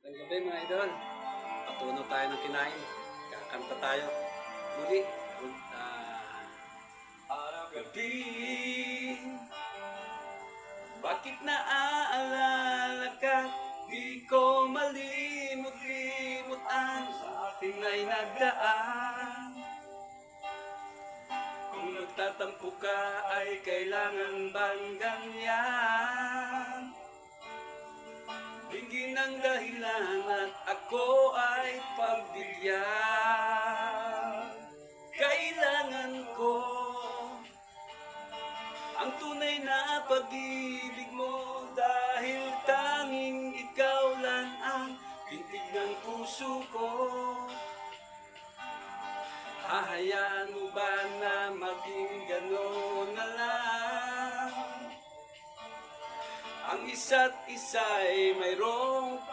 Ang gabi mga idol, patunaw tayo ng kinain. Kakanta tayo. Muli, gabi, bakit naaalala ka? Di ko malimot-limot ang ating ay nagdaan. Kung nagtatampo ka ay kailangan bang ganyan? Bigyan ng dahilan at ako ay pagbigyan. Kailangan ko ang tunay na pag-ibig mo, dahil tanging ikaw lang ang tintig ng puso ko. Hahayaan mo ba na maging gano'n na lang? Ang isa't isa'y mayroong